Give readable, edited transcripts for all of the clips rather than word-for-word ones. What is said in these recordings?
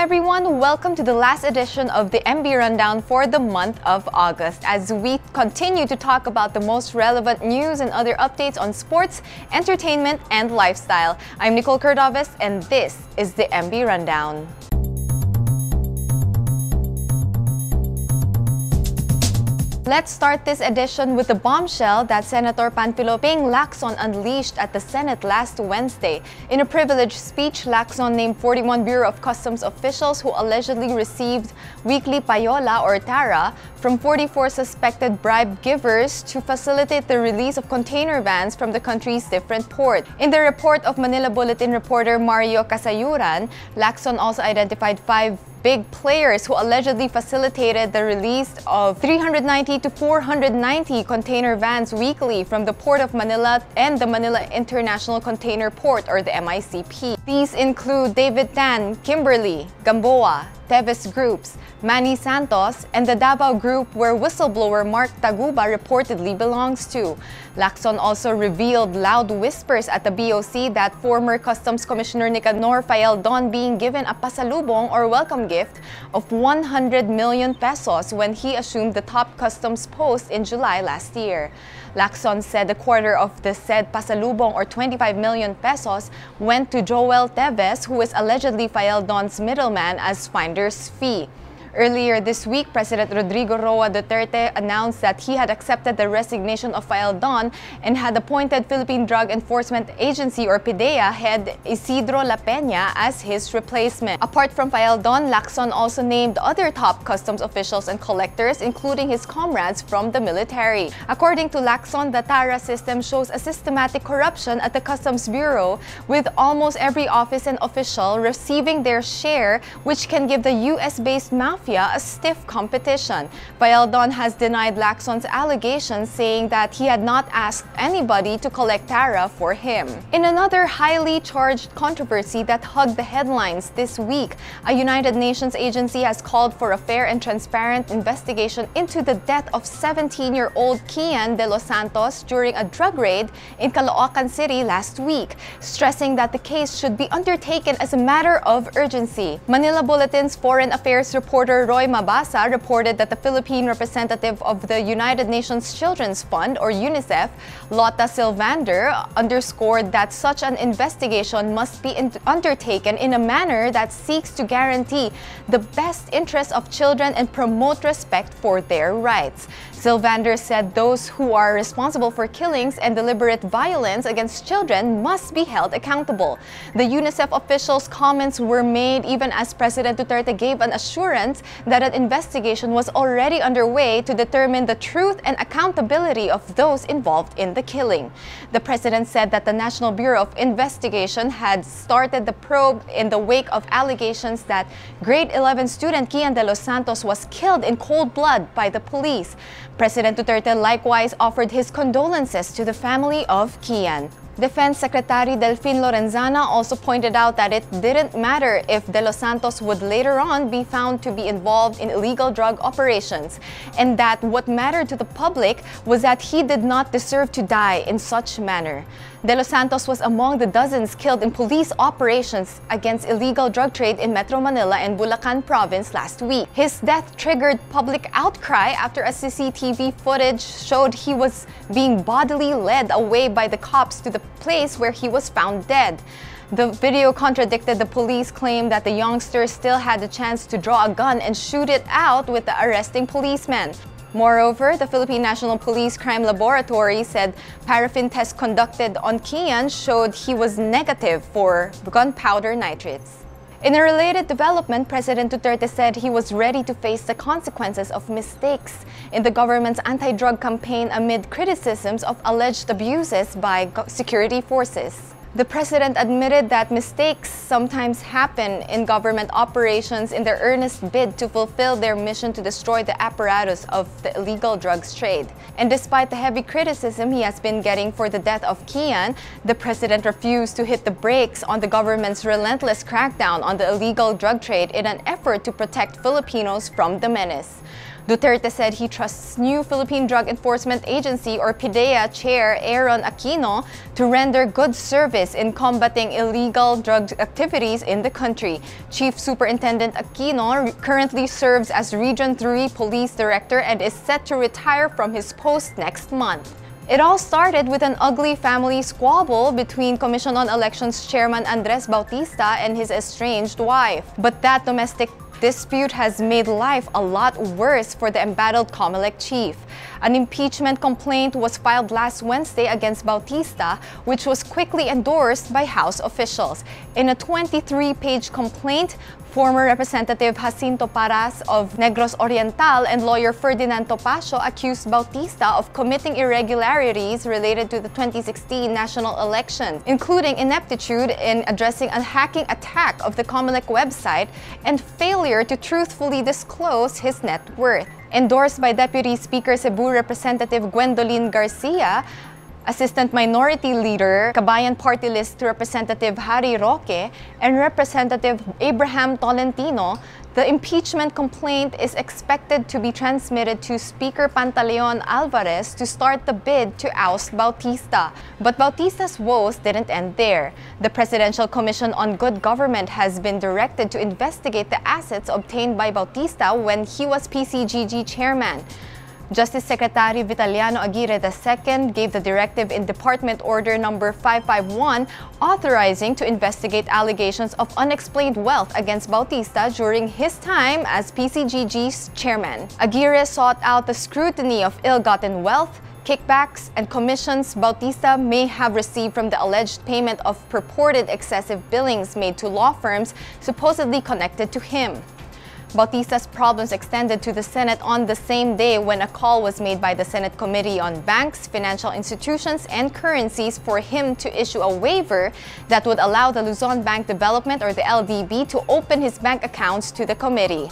everyone, welcome to the last edition of the MB Rundown for the month of August as we continue to talk about the most relevant news and other updates on sports, entertainment, and lifestyle. I'm Nicole Cordoves and this is the MB Rundown. Let's start this edition with the bombshell that Senator Panfilo Ping Lacson unleashed at the Senate last Wednesday. In a privileged speech, Lacson named 41 Bureau of Customs officials who allegedly received weekly payola or tara from 44 suspected bribe givers to facilitate the release of container vans from the country's different ports. In the report of Manila Bulletin reporter Mario Casayuran, Lacson also identified 5 big players who allegedly facilitated the release of 390 to 490 container vans weekly from the Port of Manila and the Manila International Container Port or the MICP. These include David Tan, Kimberly, Gamboa, Teves Groups, Manny Santos, and the Davao Group where whistleblower Mark Taguba reportedly belongs to. Lacson also revealed loud whispers at the BOC that former Customs Commissioner Nicanor Fayeldon being given a pasalubong or welcome gift of 100 million pesos when he assumed the top customs post in July last year. Lacson said a quarter of the said pasalubong or 25 million pesos went to Joel Teves, who is allegedly Fayeldon's middleman, as finder's fee. Earlier this week, President Rodrigo Roa Duterte announced that he had accepted the resignation of Fayeldon and had appointed Philippine Drug Enforcement Agency or PDEA head Isidro La Peña as his replacement. Apart from Fayeldon, Lacson also named other top customs officials and collectors, including his comrades from the military. According to Lacson, the TARA system shows a systematic corruption at the Customs Bureau, with almost every office and official receiving their share, which can give the US-based mafia a stiff competition. Fayeldon has denied Lacson's allegations, saying that he had not asked anybody to collect tara for him. In another highly charged controversy that hugged the headlines this week, a United Nations agency has called for a fair and transparent investigation into the death of 17-year-old Kian de los Santos during a drug raid in Caloocan City last week, stressing that the case should be undertaken as a matter of urgency. Manila Bulletin's Foreign Affairs reporter Roy Mabasa reported that the Philippine representative of the United Nations Children's Fund or UNICEF, Lotta Sylvander, underscored that such an investigation must be undertaken in a manner that seeks to guarantee the best interests of children and promote respect for their rights. Sylvander said those who are responsible for killings and deliberate violence against children must be held accountable. The UNICEF officials' comments were made even as President Duterte gave an assurance that an investigation was already underway to determine the truth and accountability of those involved in the killing. The president said that the National Bureau of Investigation had started the probe in the wake of allegations that grade 11 student Kian de los Santos was killed in cold blood by the police. President Duterte likewise offered his condolences to the family of Kian. Defense Secretary Delfin Lorenzana also pointed out that it didn't matter if De Los Santos would later on be found to be involved in illegal drug operations, and that what mattered to the public was that he did not deserve to die in such manner. De Los Santos was among the dozens killed in police operations against illegal drug trade in Metro Manila and Bulacan province last week. His death triggered public outcry after a CCTV footage showed he was being bodily led away by the cops to the place where he was found dead. The video contradicted the police claim that the youngster still had the chance to draw a gun and shoot it out with the arresting policeman. Moreover, the Philippine National Police Crime Laboratory said paraffin tests conducted on Kian showed he was negative for gunpowder nitrates. In a related development, President Duterte said he was ready to face the consequences of mistakes in the government's anti-drug campaign amid criticisms of alleged abuses by security forces. The president admitted that mistakes sometimes happen in government operations in their earnest bid to fulfill their mission to destroy the apparatus of the illegal drugs trade. And despite the heavy criticism he has been getting for the death of Kian, the president refused to hit the brakes on the government's relentless crackdown on the illegal drug trade in an effort to protect Filipinos from the menace. Duterte said he trusts new Philippine Drug Enforcement Agency or PDEA Chair Aaron Aquino to render good service in combating illegal drug activities in the country. Chief Superintendent Aquino currently serves as Region 3 Police Director and is set to retire from his post next month. It all started with an ugly family squabble between Commission on Elections Chairman Andres Bautista and his estranged wife. But that domestic dispute has made life a lot worse for the embattled COMELEC chief. An impeachment complaint was filed last Wednesday against Bautista, which was quickly endorsed by House officials. In a 23-page complaint, former Representative Jacinto Paras of Negros Oriental and lawyer Ferdinand Topacio accused Bautista of committing irregularities related to the 2016 national election, including ineptitude in addressing a hacking attack of the COMELEC website and failure to truthfully disclose his net worth. Endorsed by Deputy Speaker Cebu Representative Gwendolyn Garcia, Assistant Minority Leader, Kabayan Party List Representative Harry Roque, and Representative Abraham Tolentino, the impeachment complaint is expected to be transmitted to Speaker Pantaleon Alvarez to start the bid to oust Bautista. But Bautista's woes didn't end there. The Presidential Commission on Good Government has been directed to investigate the assets obtained by Bautista when he was PCGG chairman. Justice Secretary Vitaliano Aguirre II gave the directive in Department Order No. 551 authorizing to investigate allegations of unexplained wealth against Bautista during his time as PCGG's chairman. Aguirre sought out the scrutiny of ill-gotten wealth, kickbacks, and commissions Bautista may have received from the alleged payment of purported excessive billings made to law firms supposedly connected to him. Bautista's problems extended to the Senate on the same day when a call was made by the Senate Committee on Banks, Financial Institutions, and Currencies for him to issue a waiver that would allow the Luzon Bank Development or the LDB to open his bank accounts to the committee.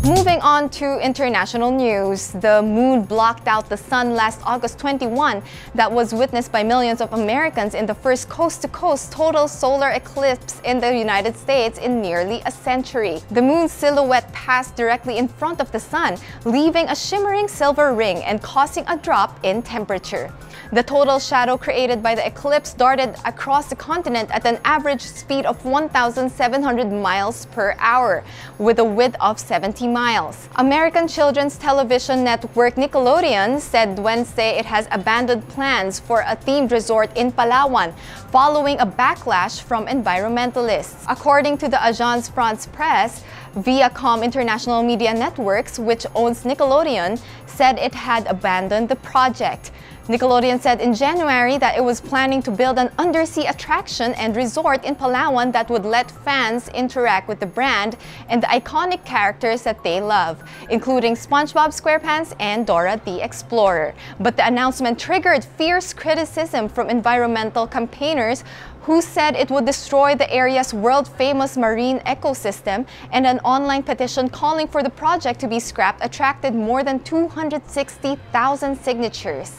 Moving on to international news, the moon blocked out the sun last August 21 that was witnessed by millions of Americans in the first coast-to-coast total solar eclipse in the United States in nearly a century. The moon's silhouette passed directly in front of the sun, leaving a shimmering silver ring and causing a drop in temperature. The total shadow created by the eclipse darted across the continent at an average speed of 1,700 miles per hour, with a width of 70 miles. American children's television network Nickelodeon said Wednesday it has abandoned plans for a themed resort in Palawan following a backlash from environmentalists. According to the Agence France-Presse, Viacom International Media Networks, which owns Nickelodeon, said it had abandoned the project. Nickelodeon said in January that it was planning to build an undersea attraction and resort in Palawan that would let fans interact with the brand and the iconic characters that they love, including SpongeBob SquarePants and Dora the Explorer. But the announcement triggered fierce criticism from environmental campaigners who said it would destroy the area's world-famous marine ecosystem, and an online petition calling for the project to be scrapped attracted more than 260,000 signatures.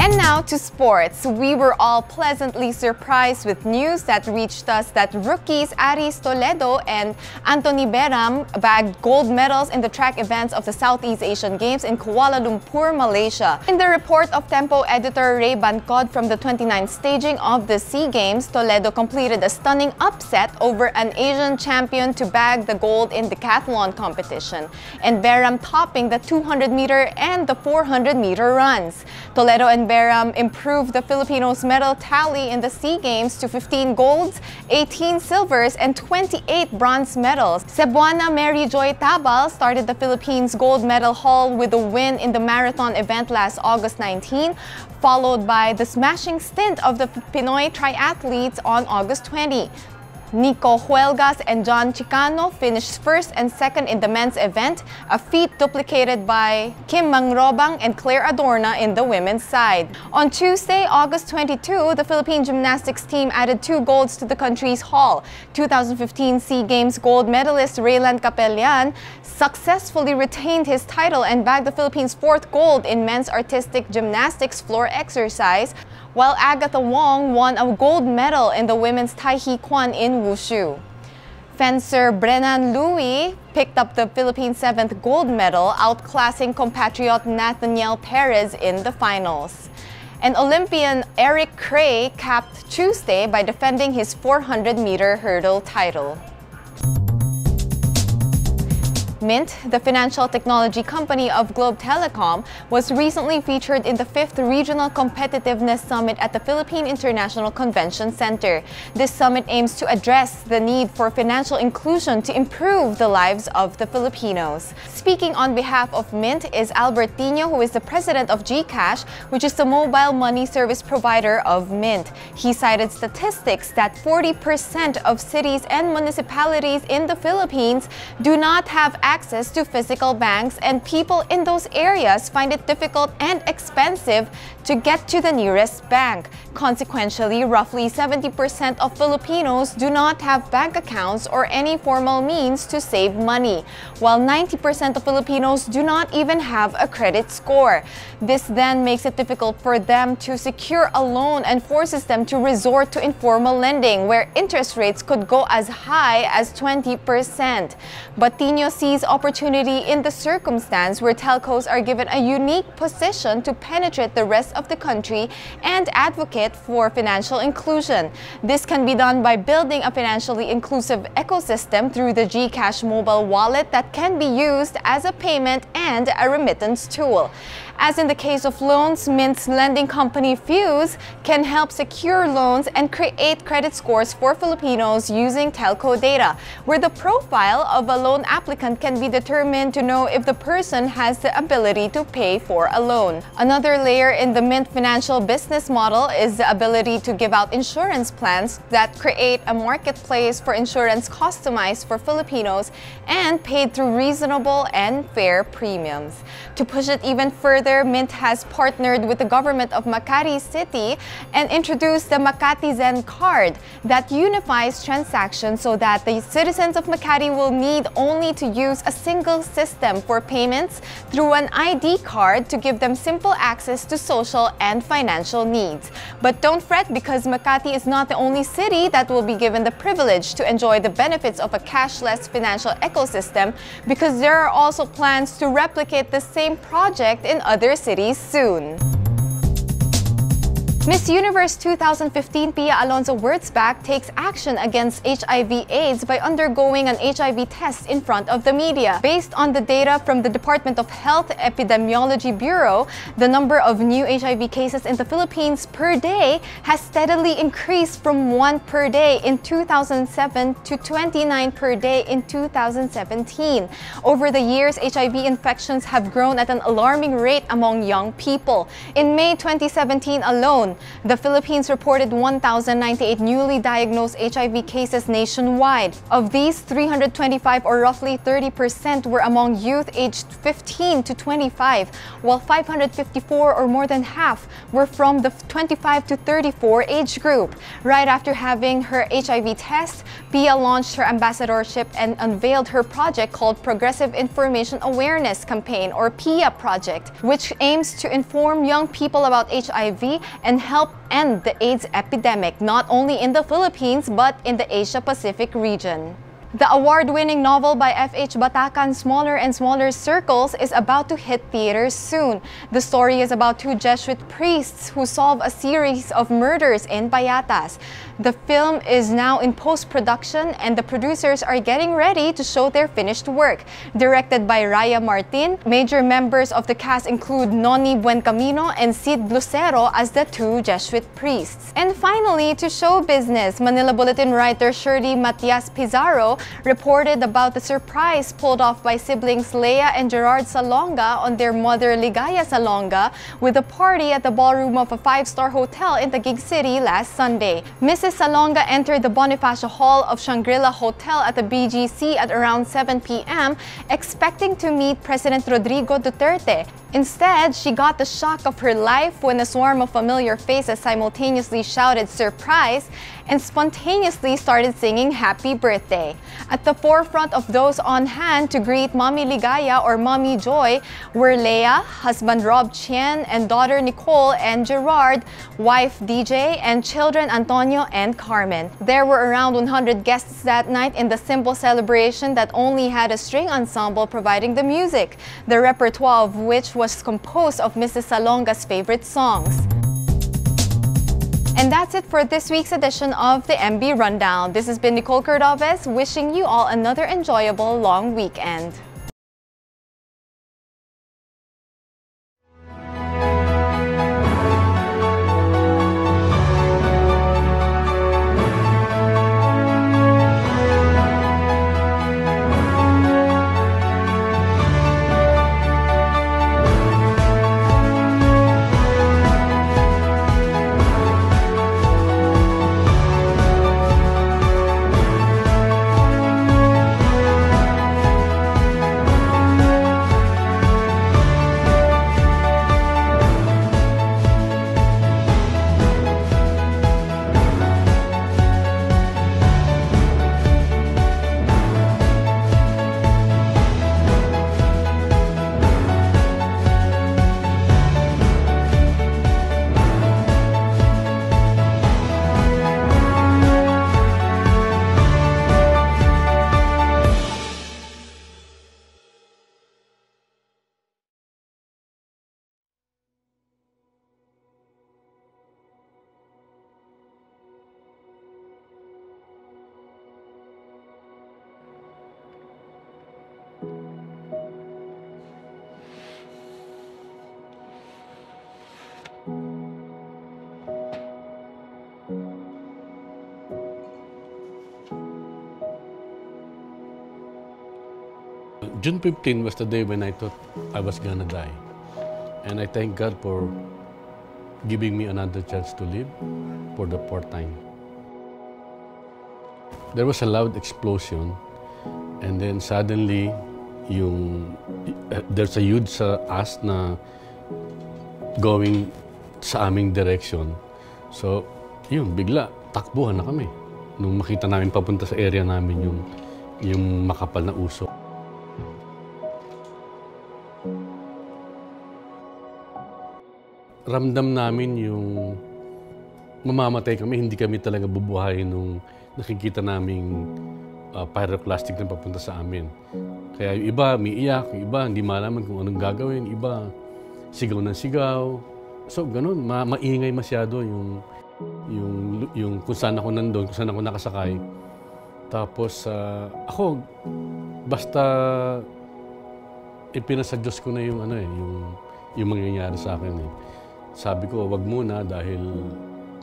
And now to sports. We were all pleasantly surprised with news that reached us that rookies Aris Toledo and Anthony Beram bagged gold medals in the track events of the Southeast Asian Games in Kuala Lumpur, Malaysia. In the report of Tempo editor Ray Bancod from the 29th staging of the SEA Games, Toledo completed a stunning upset over an Asian champion to bag the gold in the decathlon competition, and Beram topping the 200-meter and the 400-meter runs. Toledo and Beram improved the Filipinos' medal tally in the SEA Games to 15 golds, 18 silvers, and 28 bronze medals. Cebuana Mary Joy Tabal started the Philippines' gold medal haul with a win in the marathon event last August 19, followed by the smashing stint of the Pinoy triathletes on August 20. Nico Huelgas and John Chicano finished first and second in the men's event, a feat duplicated by Kim Mangrobang and Claire Adorna in the women's side. On Tuesday, August 22, the Philippine gymnastics team added 2 golds to the country's haul. 2015 SEA Games gold medalist Raylan Capellan successfully retained his title and bagged the Philippines' 4th gold in men's artistic gymnastics floor exercise, while Agatha Wong won a gold medal in the women's Tai Chi Kwan in Wushu. Fencer Brennan Louis picked up the Philippines' 7th gold medal, outclassing compatriot Nathaniel Perez in the finals. And Olympian Eric Cray capped Tuesday by defending his 400-meter hurdle title. Mint, the financial technology company of Globe Telecom, was recently featured in the 5th Regional Competitiveness Summit at the Philippine International Convention Center. This summit aims to address the need for financial inclusion to improve the lives of the Filipinos. Speaking on behalf of Mint is Albert Tino, who is the president of GCash, which is the mobile money service provider of Mint. He cited statistics that 40% of cities and municipalities in the Philippines do not have access to physical banks, and people in those areas find it difficult and expensive to get to the nearest bank. Consequently, roughly 70% of Filipinos do not have bank accounts or any formal means to save money, while 90% of Filipinos do not even have a credit score. This then makes it difficult for them to secure a loan and forces them to resort to informal lending, where interest rates could go as high as 20%. But Tino sees opportunity in the circumstance where telcos are given a unique position to penetrate the rest of the country and advocate for financial inclusion. This can be done by building a financially inclusive ecosystem through the GCash mobile wallet that can be used as a payment and a remittance tool. As in the case of loans, Mint's lending company Fuse can help secure loans and create credit scores for Filipinos using telco data, where the profile of a loan applicant can be determined to know if the person has the ability to pay for a loan. Another layer in the Mint financial business model is the ability to give out insurance plans that create a marketplace for insurance customized for Filipinos and paid through reasonable and fair premiums. To push it even further, Mint has partnered with the government of Makati City and introduced the Makati Zen card that unifies transactions so that the citizens of Makati will need only to use a single system for payments through an ID card to give them simple access to social and financial needs. But don't fret, because Makati is not the only city that will be given the privilege to enjoy the benefits of a cashless financial ecosystem, because there are also plans to replicate the same project in other cities soon. Miss Universe 2015 Pia Alonso Wurtzbach takes action against HIV/AIDS by undergoing an HIV test in front of the media. Based on the data from the Department of Health Epidemiology Bureau, the number of new HIV cases in the Philippines per day has steadily increased from 1 per day in 2007 to 29 per day in 2017. Over the years, HIV infections have grown at an alarming rate among young people. In May 2017 alone, the Philippines reported 1,098 newly diagnosed HIV cases nationwide. Of these, 325, or roughly 30%, were among youth aged 15 to 25, while 554, or more than half, were from the 25 to 34 age group. Right after having her HIV test, Pia launched her ambassadorship and unveiled her project called Progressive Information Awareness Campaign, or PIA Project, which aims to inform young people about HIV and help end the AIDS epidemic, not only in the Philippines but in the Asia-Pacific region. The award-winning novel by F.H. Batacan, Smaller and Smaller Circles, is about to hit theaters soon. The story is about two Jesuit priests who solve a series of murders in Payatas. The film is now in post-production and the producers are getting ready to show their finished work. Directed by Raya Martin, major members of the cast include Noni Buencamino and Sid Lucero as the two Jesuit priests. And finally, to show business, Manila Bulletin writer Shirley Matias Pizarro reported about the surprise pulled off by siblings Leia and Gerard Salonga on their mother Ligaya Salonga with a party at the ballroom of a 5-star hotel in Taguig City last Sunday. Mrs. Salonga entered the Bonifacio Hall of Shangri-La Hotel at the BGC at around 7 p.m. expecting to meet President Rodrigo Duterte. Instead, she got the shock of her life when a swarm of familiar faces simultaneously shouted "surprise" and spontaneously started singing "Happy Birthday." At the forefront of those on hand to greet Mommy Ligaya or Mommy Joy were Leia, husband Rob Chien, and daughter Nicole and Gerard, wife DJ, and children Antonio and Carmen. There were around 100 guests that night in the simple celebration that only had a string ensemble providing the music, the repertoire of which was composed of Mrs. Salonga's favorite songs. And that's it for this week's edition of the MB Rundown. This has been Nicole Cordovez wishing you all another enjoyable long weekend. June 15 was the day when I thought I was gonna die. And I thank God for giving me another chance to live for the fourth time. There was a loud explosion, and then suddenly, there's a huge ass na going sa aming direction. So, yun, bigla, takbuhan na kami. Nung makita namin papunta sa area namin yung makapal na usok. Ramdam namin yung mamamatay kami, hindi kami talaga bubuhayin nung nakikita naming pyroclastic na papunta sa amin. Kaya yung iba umiiyak, yung iba hindi malaman kung anong gagawin, iba sigaw ng sigaw. So ganun, maingay masyado yung kung saan ako nandun, kung saan ako nakasakay. Tapos ako, basta ipinasa Diyos ko na yung mangyayari sa akin eh. Sabi ko, wag muna dahil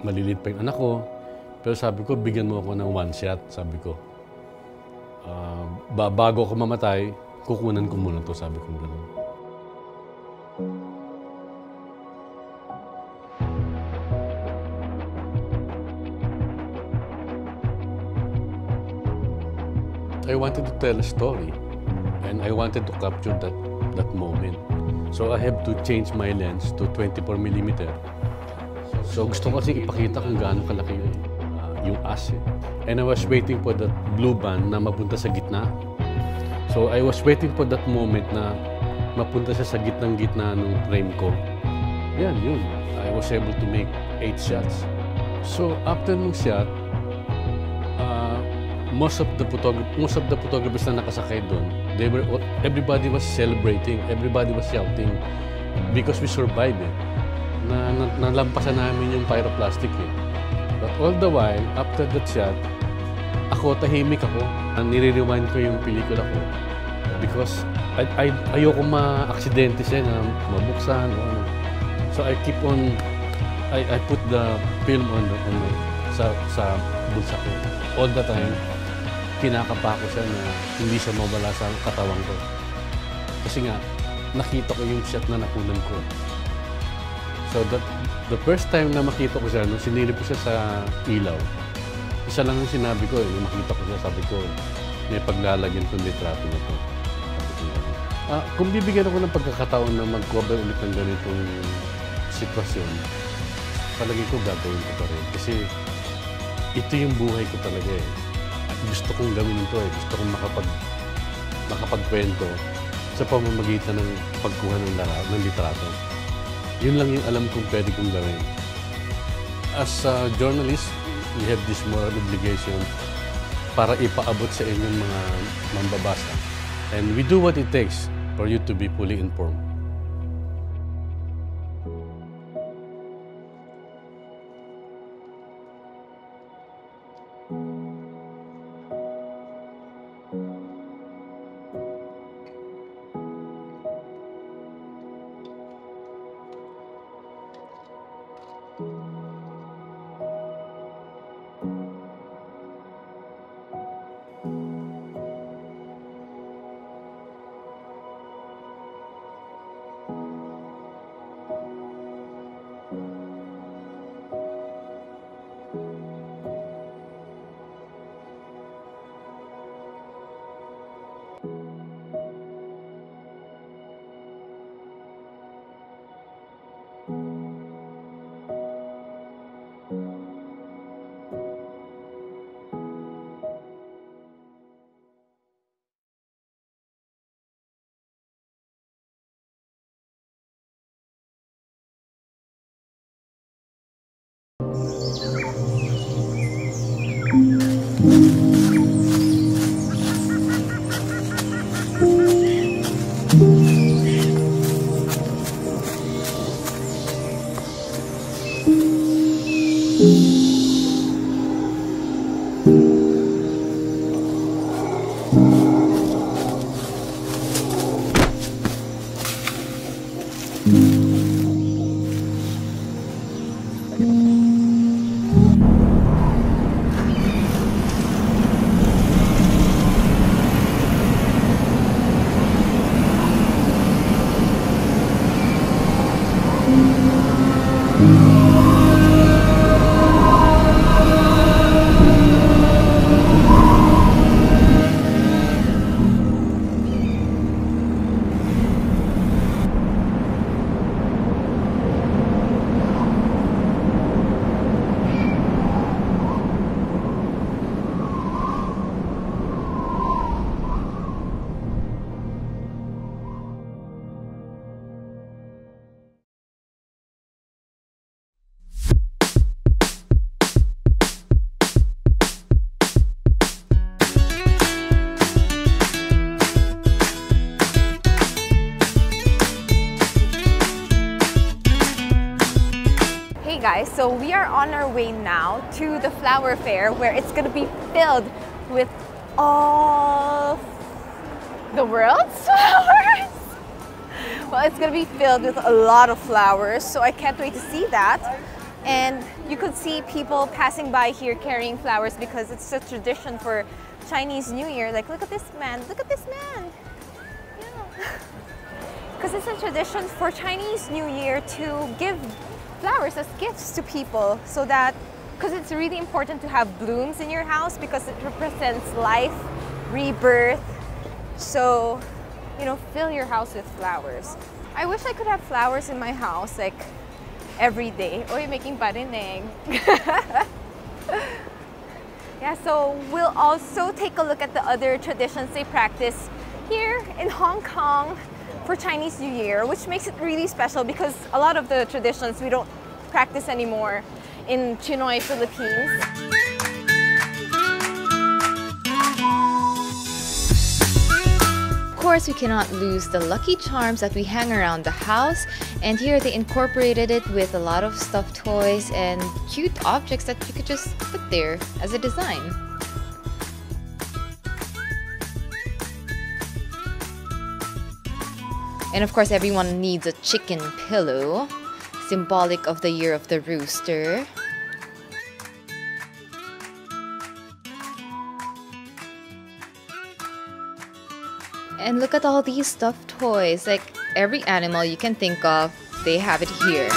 malilit pa yung anak ko. Pero sabi ko, bigyan mo ako ng one shot, sabi ko. Bago ako mamatay, kukunan ko muna to, sabi ko gano'n. I wanted to tell a story and I wanted to capture that moment. So I have to change my lens to 24mm. So gusto ko kasi ipakita kung gaano kalaki yung ass. And I was waiting for that blue band na mapunta sa gitna. So I was waiting for that moment na mapunta siya sa gitna ng frame ko. Yan, yun. I was able to make 8 shots. So after nung shot, most of the photographers na nakasakay doon, everybody was celebrating, everybody was shouting because we survived it. Nalampasan namin yung pyroclastic eh. But all the while, after that shot, tahimik ako. Nire-rewind ko yung pelikula ko because ayoko ma-aksidente siya na mabuksan o ano. So I keep on, I put the film sa bulsa ko. All the time, kinakapa ko siya na hindi siya mawala sa katawan ko. Kasi nga, nakita ko yung shot na nakunan ko. So the first time na makita ko siya, nung sinilip ko siya sa ilaw, isa lang yung sinabi ko, nung makita ko siya, sabi ko, may paglalagyan kong litrato na to. Kung bibigyan ako ng pagkakataon na mag-cover ulit ng ganitong sitwasyon, palagi ko gagawin ko pa rin. Kasi ito yung buhay ko talaga eh. At gusto kong gawin ito eh. Gusto kong makapagkwento sa pamamagitan ng pagkuha ng litrato. Yun lang yung alam kong pwede kong gawin. As a journalist, we have this moral obligation para ipaabot sa inyong mga mambabasa. And we do what it takes for you to be fully informed. Hey guys, so we are on our way now to the flower fair where it's going to be filled with all the world's flowers. Well, it's going to be filled with a lot of flowers, so I can't wait to see that. And you could see people passing by here carrying flowers because it's a tradition for Chinese New Year. Like, look at this man, look at this man. Yeah. Because it's a tradition for Chinese New Year to give flowers as gifts to people, so that, because it's really important to have blooms in your house because it represents life, rebirth. So, you know, fill your house with flowers. I wish I could have flowers in my house like every day. Oy, making parinig. Yeah, so we'll also take a look at the other traditions they practice here in Hong Kong for Chinese New Year, which makes it really special because a lot of the traditions we don't practice anymore in Chinoy, Philippines. Of course, we cannot lose the lucky charms that we hang around the house, and here they incorporated it with a lot of stuffed toys and cute objects that you could just put there as a design. And of course, everyone needs a chicken pillow, symbolic of the year of the rooster. And look at all these stuffed toys, like every animal you can think of, they have it here.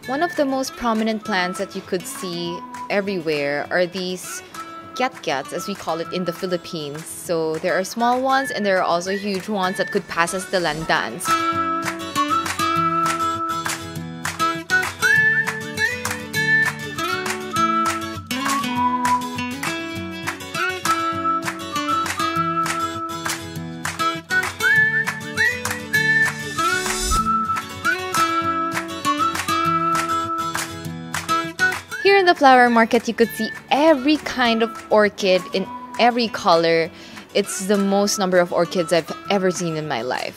One of the most prominent plants that you could see everywhere are these kiat-kiats, as we call it in the Philippines. So there are small ones and there are also huge ones that could pass as the landans. Here in the flower market, you could see every kind of orchid in every color. It's the most number of orchids I've ever seen in my life.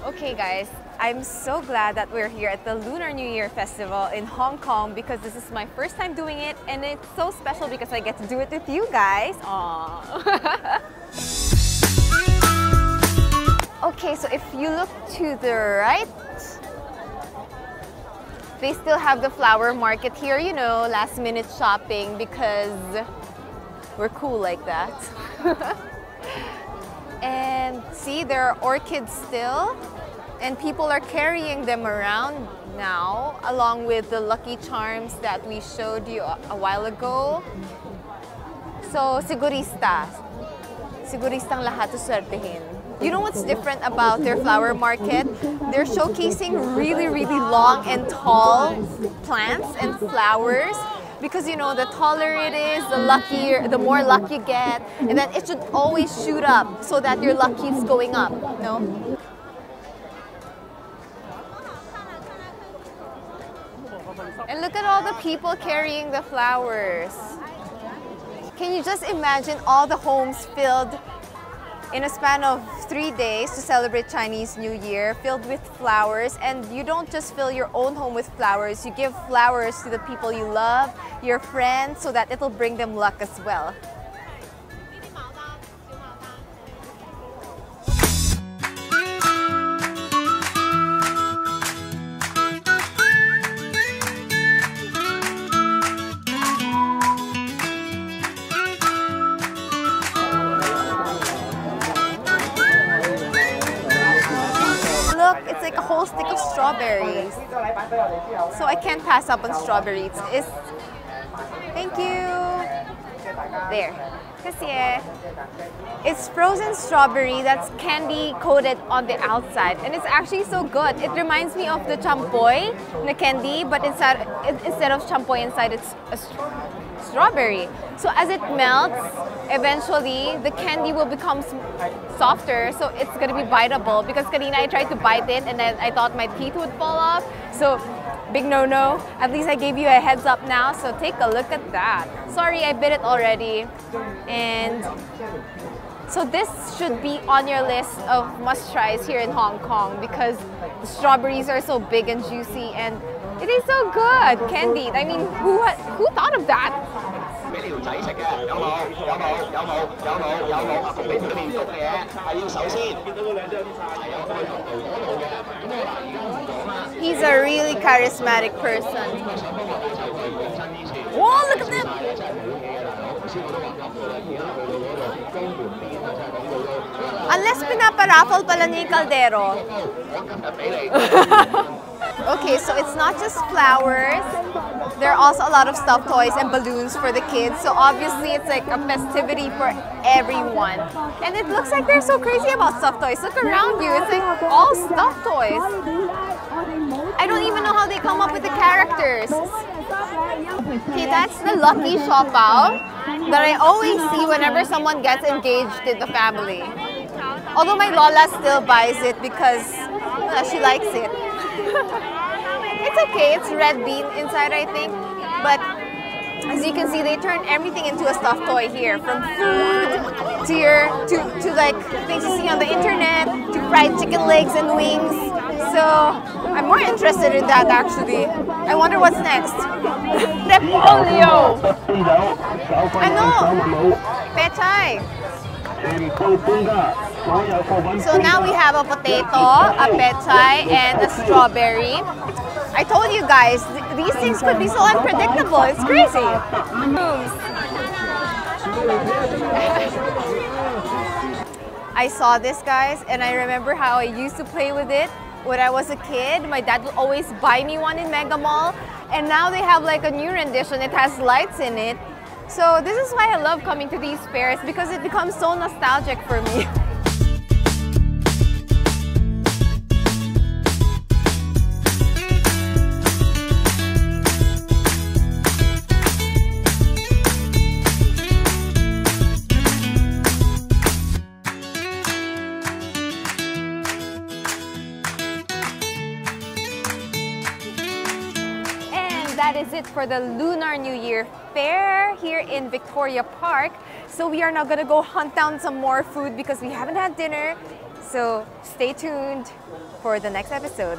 Okay guys, I'm so glad that we're here at the Lunar New Year Festival in Hong Kong because this is my first time doing it and it's so special because I get to do it with you guys. Aww. Okay, so if you look to the right, they still have the flower market here, you know, last minute shopping because we're cool like that. And see, there are orchids still. And people are carrying them around now, along with the lucky charms that we showed you a while ago. So, sigurista. Siguristang lahat suswertehin. You know what's different about their flower market? They're showcasing really, really long and tall plants and flowers. Because you know, the taller it is, the more luck you get. And then it should always shoot up so that your luck keeps going up, no? And look at all the people carrying the flowers. Can you just imagine all the homes filled in a span of 3 days to celebrate Chinese New Year, filled with flowers? And you don't just fill your own home with flowers, you give flowers to the people you love, your friends, so that it'll bring them luck as well. It's like a whole stick of strawberries. So I can't pass up on strawberries. Thank you. There. It's frozen strawberry that's candy coated on the outside, and it's actually so good. It reminds me of the champoy na candy, but instead of champoy inside, it's a strawberry. So as it melts, eventually the candy will become softer, so it's gonna be biteable. Because kanina I tried to bite it and then I thought my teeth would fall off. So big no-no. At least I gave you a heads up now, so take a look at that. Sorry, I bit it already. And so this should be on your list of must-tries here in Hong Kong because the strawberries are so big and juicy and it is so good, candied. I mean, who thought of that? He's a really charismatic person. Whoa, look at that! Unless pinaparaffle pala ni Caldero. Okay, so it's not just flowers. There are also a lot of stuffed toys and balloons for the kids. So obviously it's like a festivity for everyone. And it looks like they're so crazy about stuffed toys. Look around you, it's like all stuffed toys. I don't even know how they come up with the characters. Okay, that's the lucky siopao that I always see whenever someone gets engaged in the family. Although my Lola still buys it because she likes it. It's okay, it's red bean inside, I think. But as you can see, they turn everything into a stuffed toy here. From food to like things you see on the internet, to fried chicken legs and wings. So I'm more interested in that actually. I wonder what's next. Repolyo! I know! Pechay! So now we have a potato, a pechay, and a strawberry. I told you guys, these things could be so unpredictable. It's crazy. I saw this, guys, and I remember how I used to play with it when I was a kid. My dad would always buy me one in Mega Mall, and now they have like a new rendition. It has lights in it. So this is why I love coming to these fairs, because it becomes so nostalgic for me. That is it for the Lunar New Year fair here in Victoria Park. So we are now gonna go hunt down some more food because we haven't had dinner. So stay tuned for the next episode.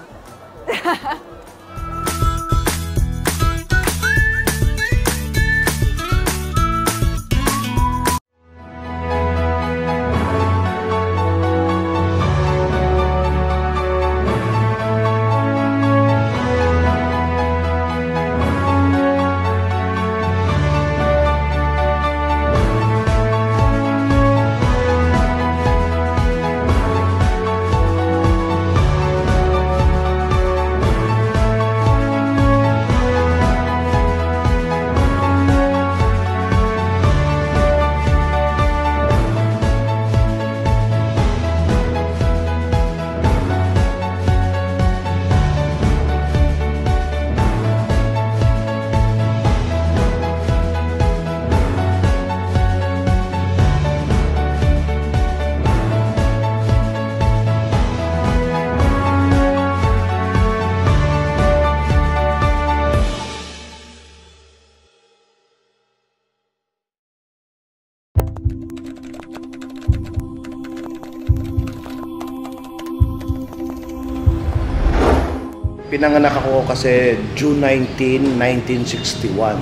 Pinanganak ako kasi June 19, 1961.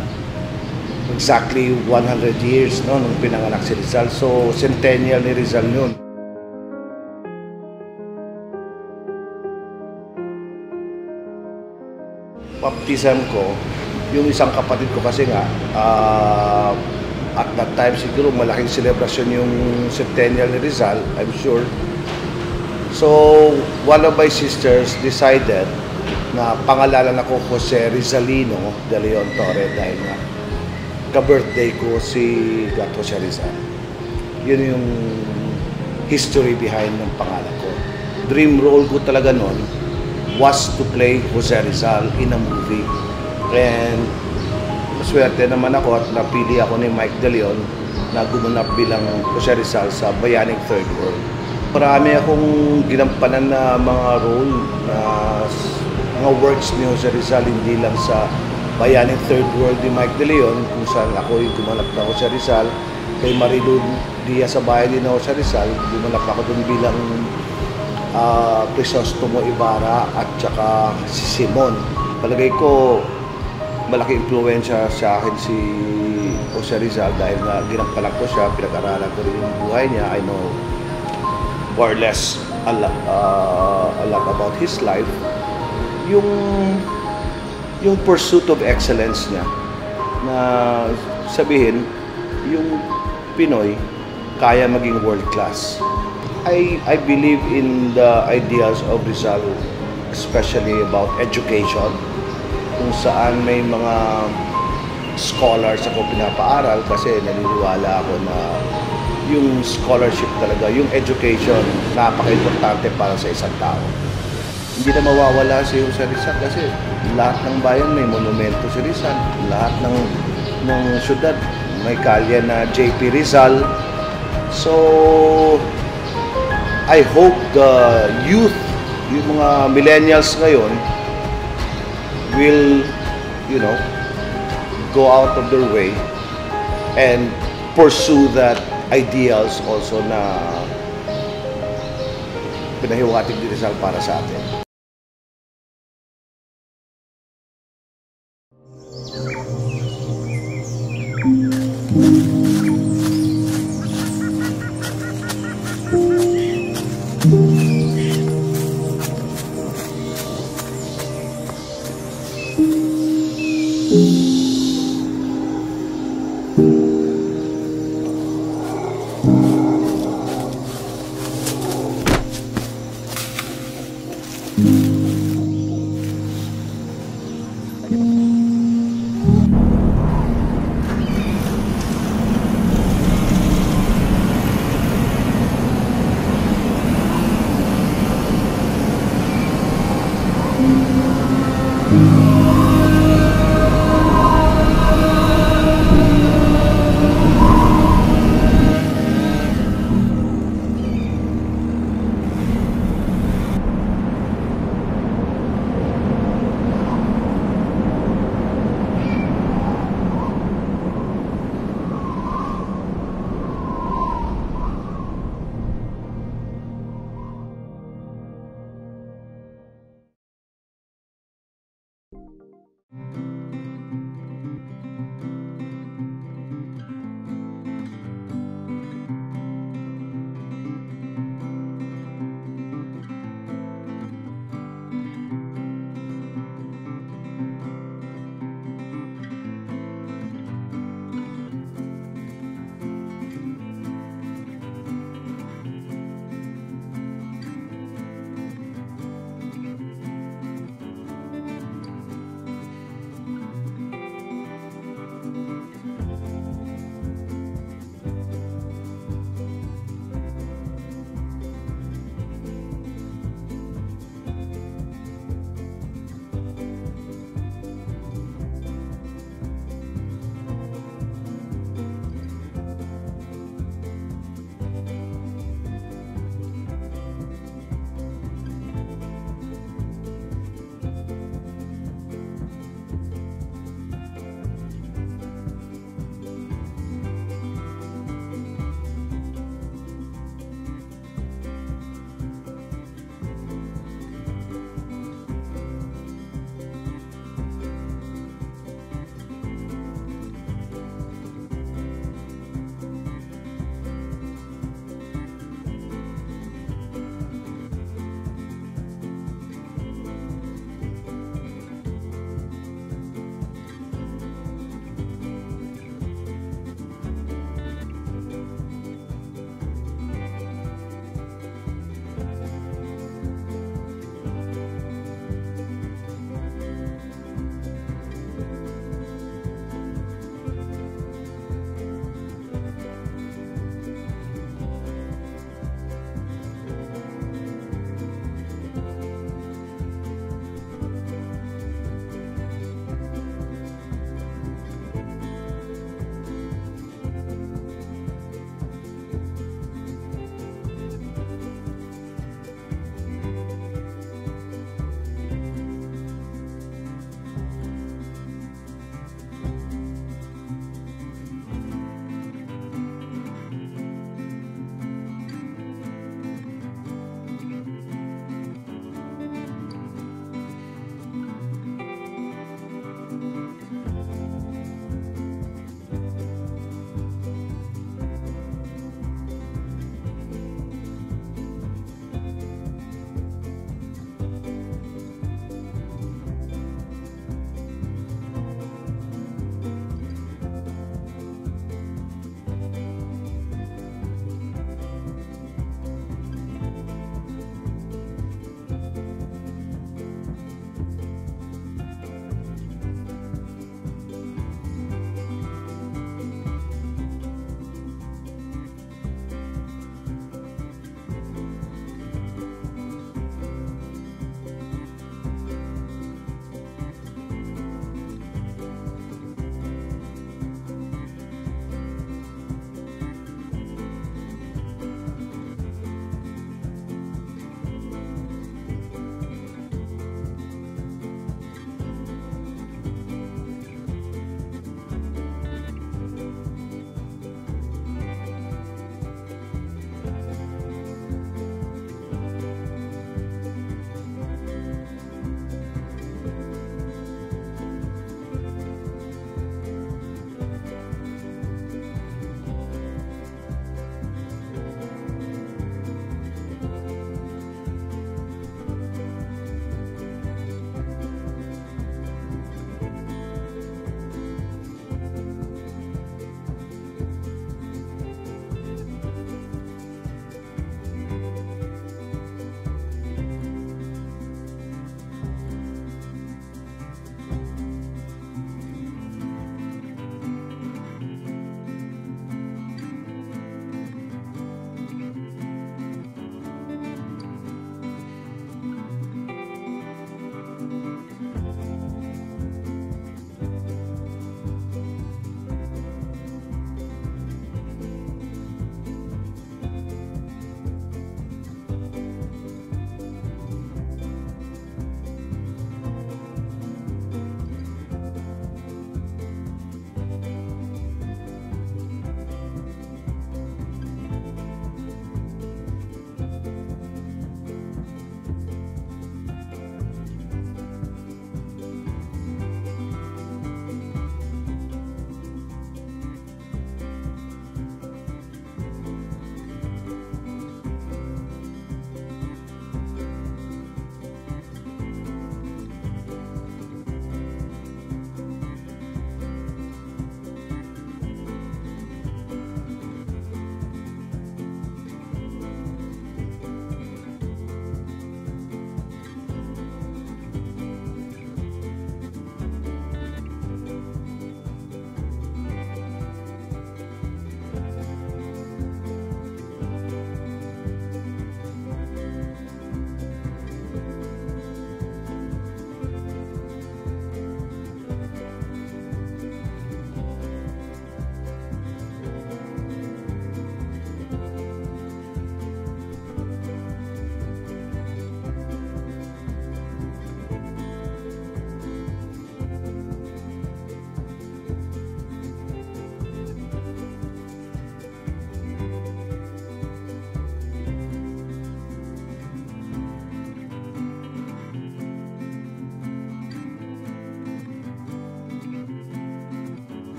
Exactly 100 years no, nung pinanganak si Rizal. So, centennial ni Rizal yun. Baptism ko, yung isang kapatid ko kasi nga, at that time siguro malaking celebration yung centennial ni Rizal, I'm sure. So, one of my sisters decided na pangalanan ako Jose Rizalino de Leon Torre dahil nga ka-birthday ko si Jose Rizal. Yun yung history behind ng pangalan ko. Dream role ko talaga noon was to play Jose Rizal in a movie. And maswerte naman ako at napili ako ni Mike De Leon na gumanap bilang Jose Rizal sa Bayaning Third World. Marami akong ginampanan na mga role na mga works ni Jose Rizal, hindi lang sa Bayaning Third World ni Mike De Leon, kung saan ako yung gumanap na Jose Rizal, kay Marilu Diaz sa bayan din na Jose Rizal, gumanap ako dun bilang Crisostomo Ibarra at saka si Simon. Palagay ko, malaki impluwensya sa akin si Jose Rizal dahil na ginampanak ko siya, pinag-aralan ko rin yung buhay niya. I know more or less a lot about his life. Yung pursuit of excellence niya na sabihin yung Pinoy kaya maging world class. I believe in the ideas of Rizal, especially about education, kung saan may mga scholars ako pinapaaral kasi naniniwala ako na yung scholarship talaga, yung education, napaka-importante para sa isang tao. Hindi na mawawala si Jose Rizal kasi lahat ng bayan may monumento si Rizal. Lahat ng syudad may kalye na JP Rizal. So, I hope the youth, yung mga millennials ngayon, will, go out of their way and pursue that ideals also na pinahiwatig ni Rizal para sa atin.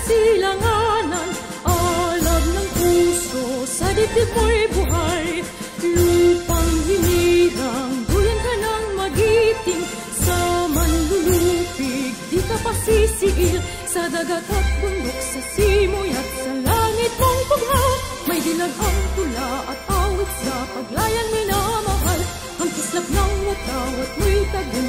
silanganan, alab ng puso, sa dibdib mo'y buhay. Lupang hinirang, duyan ka ng magiting, sa manlulupig, di ka pasisigil. Sa dagat at bundok, sa simoy at sa langit mong pughaw, may dilag ang tula at awit sa paglayang minamahal. Ang kislap ng watawat mo'y tagumpay.